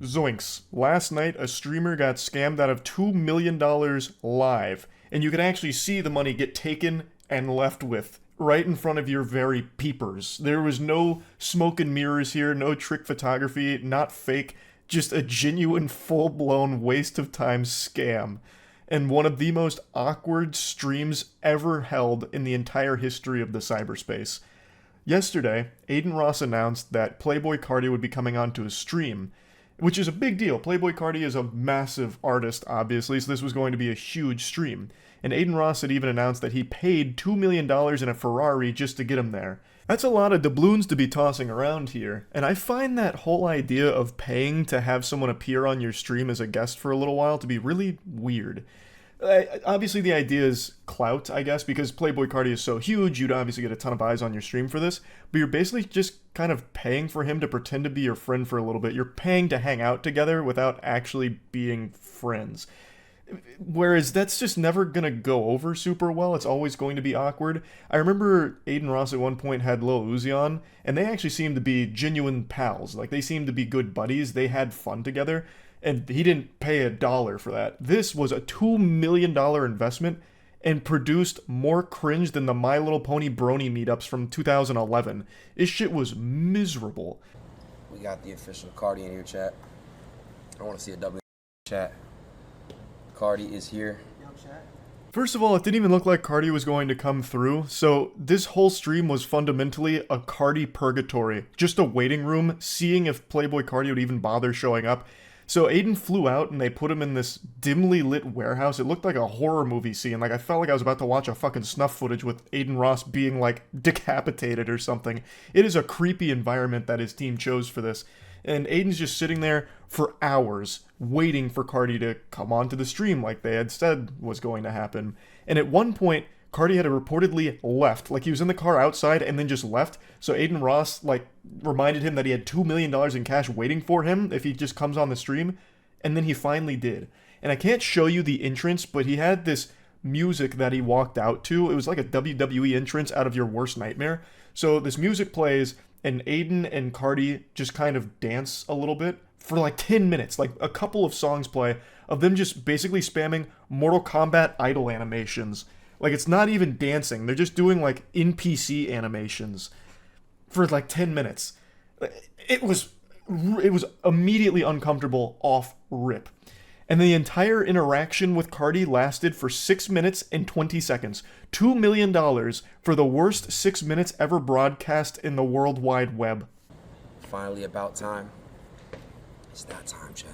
Zoinks. Last night, a streamer got scammed out of $2 million live, and you can actually see the money get taken and left with right in front of your very peepers. There was no smoke and mirrors here, no trick photography, not fake, just a genuine full blown waste of time scam. And one of the most awkward streams ever held in the entire history of the cyberspace. Yesterday, Aiden Ross announced that Playboy Cardi would be coming onto his stream, which is a big deal. Playboy Cardi is a massive artist, obviously, so this was going to be a huge stream. And Aiden Ross had even announced that he paid $2 million in a Ferrari just to get him there. That's a lot of doubloons to be tossing around here, and I find that whole idea of paying to have someone appear on your stream as a guest for a little while to be really weird. Obviously, the idea is clout, I guess, because Playboy Cardi is so huge, you'd obviously get a ton of eyes on your stream for this, but you're basically just kind of paying for him to pretend to be your friend for a little bit. You're paying to hang out together without actually being friends. Whereas that's just never gonna go over super well. It's always going to be awkward. I remember Aiden Ross at one point had Lil Uzi on, and they actually seemed to be genuine pals. Like, they seemed to be good buddies. They had fun together. And he didn't pay $1 for that. This was a $2 million investment and produced more cringe than the My Little Pony Brony meetups from 2011. This shit was miserable. We got the official Cardi in here, chat. I want to see a W chat. Cardi is here. First of all, it didn't even look like Cardi was going to come through, so this whole stream was fundamentally a Cardi purgatory. Just a waiting room, seeing if Playboy Cardi would even bother showing up. So Aiden flew out and they put him in this dimly lit warehouse. It looked like a horror movie scene. Like, I felt like I was about to watch a fucking snuff footage with Aiden Ross being, like, decapitated or something. It is a creepy environment that his team chose for this. And Aiden's just sitting there for hours waiting for Cardi to come onto the stream like they had said was going to happen. And at one point, Cardi had reportedly left. Like, he was in the car outside and then just left. So Aiden Ross, like, reminded him that he had $2 million in cash waiting for him if he just comes on the stream. And then he finally did. And I can't show you the entrance, but he had this music that he walked out to. It was like a WWE entrance out of your worst nightmare. So this music plays, and Aiden and Cardi just kind of dance a little bit for like 10 minutes. Like, a couple of songs play of them just basically spamming Mortal Kombat idol animations. Like, it's not even dancing. They're just doing, like, NPC animations for, like, 10 minutes. It was immediately uncomfortable off rip. And the entire interaction with Cardi lasted for 6 minutes and 20 seconds. $2 million for the worst 6 minutes ever broadcast in the World Wide Web. Finally about time. It's that time, chat.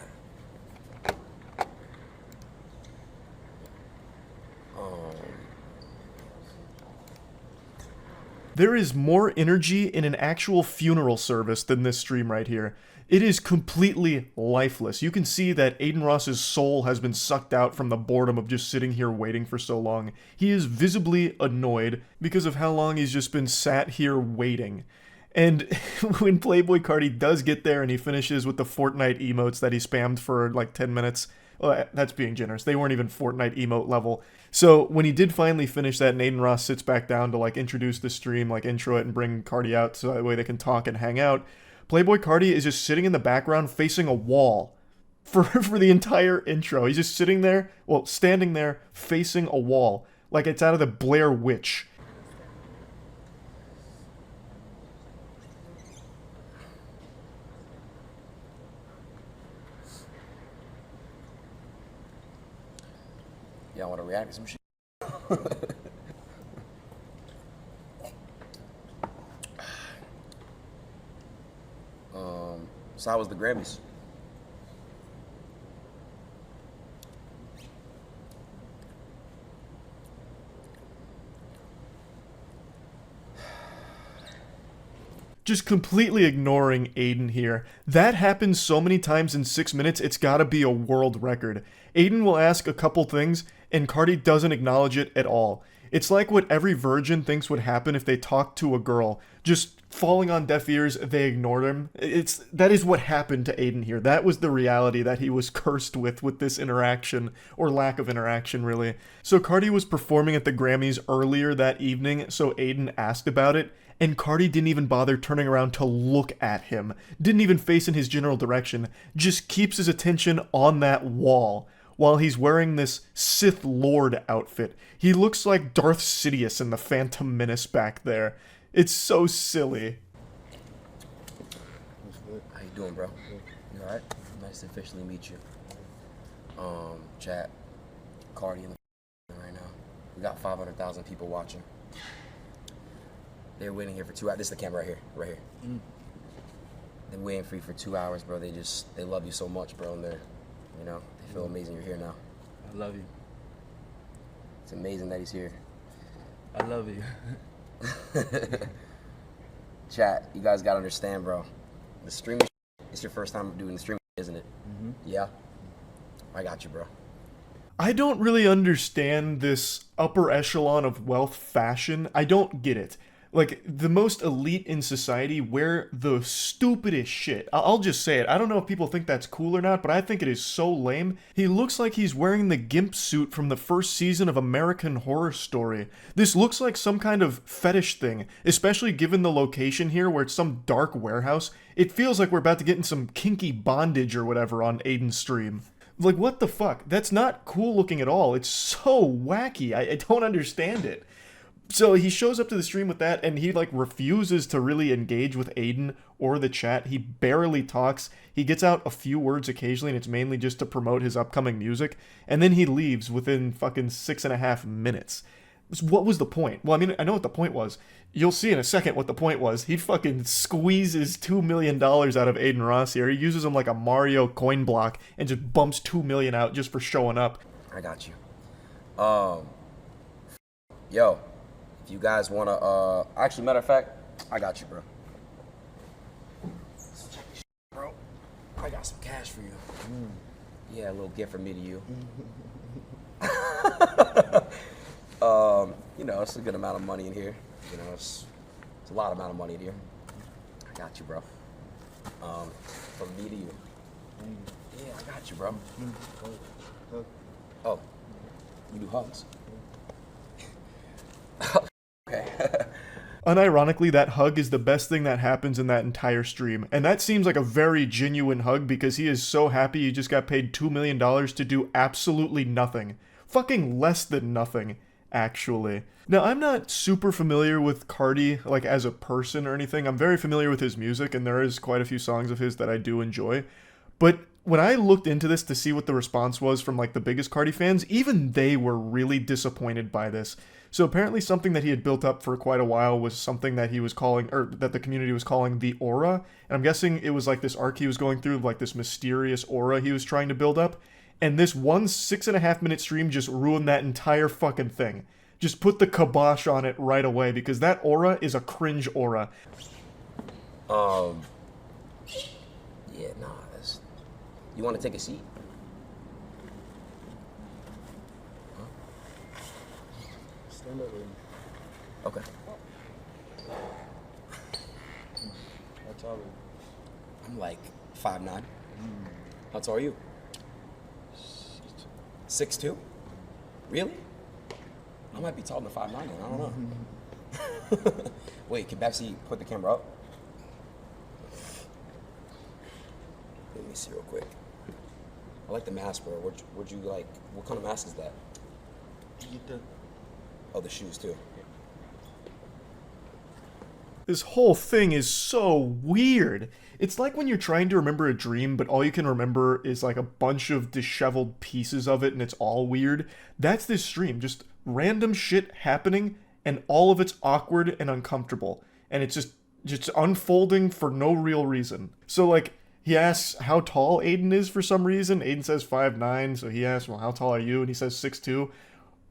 There is more energy in an actual funeral service than this stream right here. It is completely lifeless. You can see that Aiden Ross's soul has been sucked out from the boredom of just sitting here waiting for so long. He is visibly annoyed because of how long he's just been sat here waiting. And when Playboy Cardi does get there and he finishes with the Fortnite emotes that he spammed for like 10 minutes, well, that's being generous. They weren't even Fortnite emote level. So when he did finally finish that, and Aiden Ross sits back down to like introduce the stream, like intro it and bring Cardi out so that way they can talk and hang out, Playboy Cardi is just sitting in the background facing a wall for the entire intro. He's just sitting there, well, standing there facing a wall, like it's out of the Blair Witch. Y'all want to react to some shit? So how was the Grammys? Just completely ignoring Aiden here. That happens so many times in 6 minutes, it's gotta be a world record. Aiden will ask a couple things, and Cardi doesn't acknowledge it at all. It's like what every virgin thinks would happen if they talked to a girl. Just falling on deaf ears, they ignored him. That is what happened to Aiden here. That was the reality that he was cursed with this interaction, or lack of interaction, really. So Cardi was performing at the Grammys earlier that evening, so Aiden asked about it, and Cardi didn't even bother turning around to look at him. Didn't even face in his general direction. Just keeps his attention on that wall while he's wearing this Sith Lord outfit. He looks like Darth Sidious in the Phantom Menace back there. It's so silly. How you doing, bro? You alright? Nice to officially meet you. Chat, Cardi in the right now. We got 500,000 people watching. They're waiting here for 2 hours. This is the camera right here. They're waiting for you for 2 hours, bro. They love you so much, bro, and they feel amazing you're here now. I love you. It's amazing that he's here. I love you. Chat, you guys gotta understand, bro. The streaming, it's your first time doing the streaming, isn't it? Yeah? I got you, bro. I don't really understand this upper echelon of wealth fashion. I don't get it. Like, the most elite in society wear the stupidest shit. I'll just say it. I don't know if people think that's cool or not, but I think it is so lame. He looks like he's wearing the gimp suit from the first season of American Horror Story. This looks like some kind of fetish thing, especially given the location here where it's some dark warehouse. It feels like we're about to get in some kinky bondage or whatever on Aiden's stream. Like, what the fuck? That's not cool looking at all. It's so wacky. I don't understand it. So he shows up to the stream with that, and he, like, refuses to really engage with Aiden or the chat. He barely talks. He gets out a few words occasionally, and it's mainly just to promote his upcoming music. And then he leaves within fucking 6.5 minutes. What was the point? Well, I mean, I know what the point was. You'll see in a second what the point was. He fucking squeezes $2 million out of Aiden Ross here. He uses him like a Mario coin block and just bumps $2 million out just for showing up. I got you. Yo, if you guys wanna, actually, matter of fact, I got you, bro. Bro, I got some cash for you. Yeah, a little gift from me to you. It's a good amount of money in here. It's a lot amount of money in here. I got you, bro. From me to you. Yeah, I got you, bro. Oh, you do hugs. Okay. Unironically, that hug is the best thing that happens in that entire stream. And that seems like a very genuine hug because he is so happy he just got paid $2 million to do absolutely nothing. Fucking less than nothing, actually. Now, I'm not super familiar with Cardi, like, as a person or anything. I'm very familiar with his music, and there is quite a few songs of his that I do enjoy. But when I looked into this to see what the response was from, like, the biggest Cardi fans, even they were really disappointed by this. So apparently something that he had built up for quite a while was something that he was calling, or that the community was calling the aura. And I'm guessing it was like this arc he was going through, like this mysterious aura he was trying to build up. And this 6.5 minute stream just ruined that entire fucking thing. Just put the kibosh on it right away because that aura is a cringe aura. Yeah, nah, you want to take a seat? Stand up, Aiden. Okay. How tall are you? I'm like 5'9". How tall are you? 6'2". Really? I might be taller than 5'9", then. I don't know. Wait, can Betsy put the camera up? Let me see real quick. I like the mask, bro. Would you like? What kind of mask is that? Oh, the shoes too. This whole thing is so weird. It's like when you're trying to remember a dream, but all you can remember is like a bunch of disheveled pieces of it, and it's all weird. That's this stream. Just random shit happening, and all of it's awkward and uncomfortable. And it's just unfolding for no real reason. So, like, he asks how tall Aiden is for some reason. Aiden says 5'9", so he asks, well, how tall are you? And he says 6'2",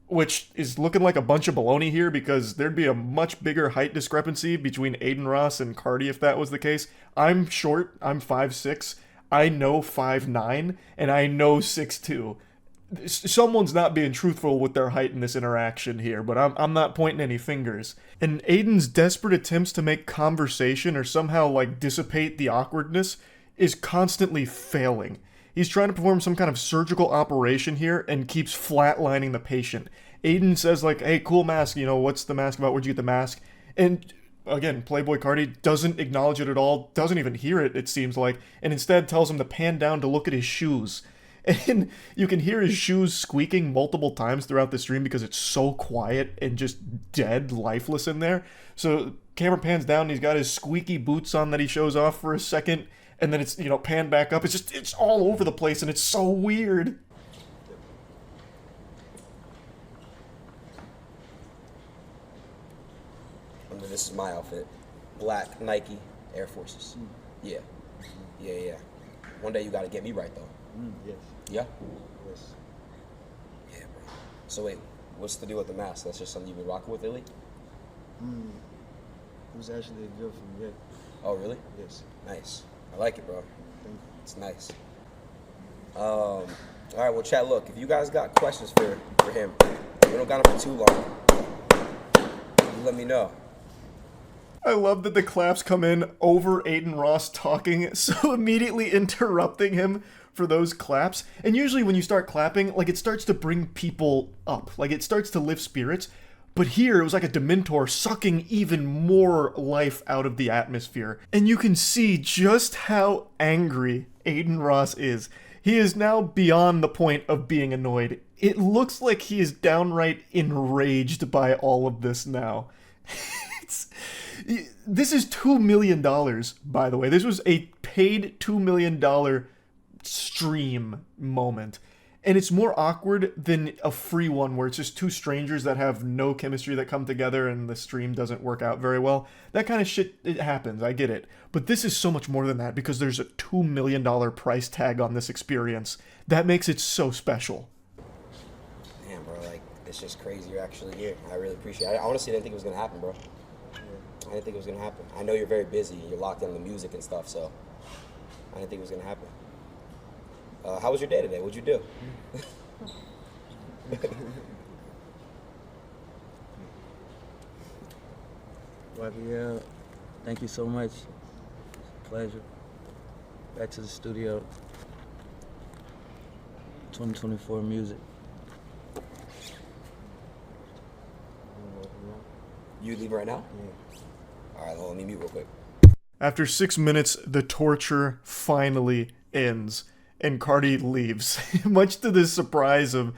which is looking like a bunch of baloney here because there'd be a much bigger height discrepancy between Aiden Ross and Cardi if that was the case. I'm short. I'm 5'6". I know 5'9", and I know 6'2". Someone's not being truthful with their height in this interaction here, but I'm not pointing any fingers. And Aiden's desperate attempts to make conversation or somehow, like, dissipate the awkwardness is constantly failing. He's trying to perform some kind of surgical operation here and keeps flatlining the patient. Aiden says, like, hey, cool mask, what's the mask about? Where'd you get the mask? And again, Playboy Cardi doesn't acknowledge it at all, doesn't even hear it, it seems like, and instead tells him to pan down to look at his shoes. And you can hear his shoes squeaking multiple times throughout the stream because it's so quiet and just dead, lifeless in there. So camera pans down and he's got his squeaky boots on that he shows off for a second, and then it's, panned back up. It's all over the place and it's so weird. This is my outfit. Black Nike Air Forces. Yeah. Yeah. One day you gotta get me right though. Yes. Yeah? Yes. Yeah, bro. So wait, what's the deal with the mask? That's just something you've been rocking with lately? It was actually a gift from Vic. Oh, really? Yes. Nice. I like it, bro. Thank you. It's nice. All right, well, chat, look, if you guys got questions for him, we don't got him for too long, you let me know. I love that the claps come in over Aiden Ross talking, so immediately interrupting him for those claps. And usually when you start clapping, like, it starts to bring people up. Like, it starts to lift spirits. But here, it was like a Dementor sucking even more life out of the atmosphere. And you can see just how angry Aiden Ross is. He is now beyond the point of being annoyed. It looks like he is downright enraged by all of this now. This is $2 million, by the way. This was a paid $2 million stream moment. And it's more awkward than a free one where it's just two strangers that have no chemistry that come together and the stream doesn't work out very well. That kind of shit, it happens, I get it. But this is so much more than that because there's a $2 million price tag on this experience. That makes it so special. Damn, bro, like, it's just crazy you're actually here. I really appreciate it. I honestly didn't think it was going to happen, bro. I didn't think it was going to happen. I know you're very busy. You're locked in on the music and stuff, so I didn't think it was going to happen. How was your day today? What'd you do? Well, yeah, thank you so much. Pleasure. Back to the studio. 2024 music. You leave right now? Yeah. All right, well, let me mute real quick. After 6 minutes, the torture finally ends, and Cardi leaves, much to the surprise of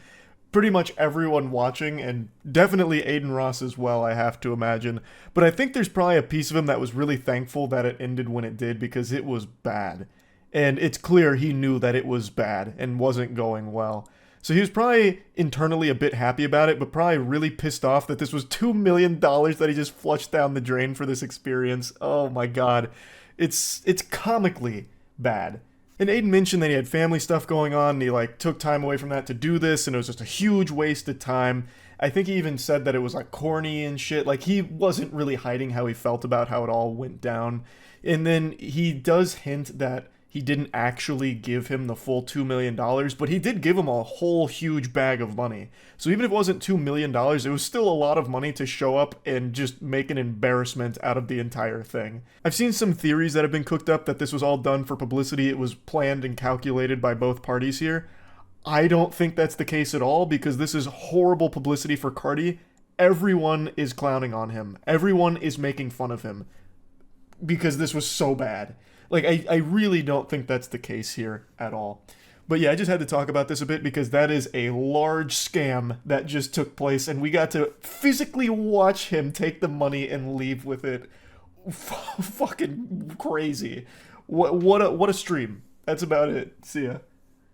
pretty much everyone watching, and definitely Aiden Ross as well, I have to imagine. But I think there's probably a piece of him that was really thankful that it ended when it did, because it was bad. And it's clear he knew that it was bad and wasn't going well. So he was probably internally a bit happy about it, but probably really pissed off that this was $2 million that he just flushed down the drain for this experience. Oh my god. It's comically bad. And Aiden mentioned that he had family stuff going on, and he took time away from that to do this, and it was just a huge waste of time. I think he even said that it was corny and shit. He wasn't really hiding how he felt about how it all went down. And then he does hint that he didn't actually give him the full $2 million, but he did give him a whole huge bag of money. So even if it wasn't $2 million, it was still a lot of money to show up and just make an embarrassment out of the entire thing. I've seen some theories that have been cooked up that this was all done for publicity. It was planned and calculated by both parties here. I don't think that's the case at all, because this is horrible publicity for Cardi. Everyone is clowning on him. Everyone is making fun of him because this was so bad. I really don't think that's the case here at all. But yeah, I just had to talk about this a bit because that is a large scam that just took place, and we got to physically watch him take the money and leave with it. Fucking crazy. What a stream. That's about it. See ya.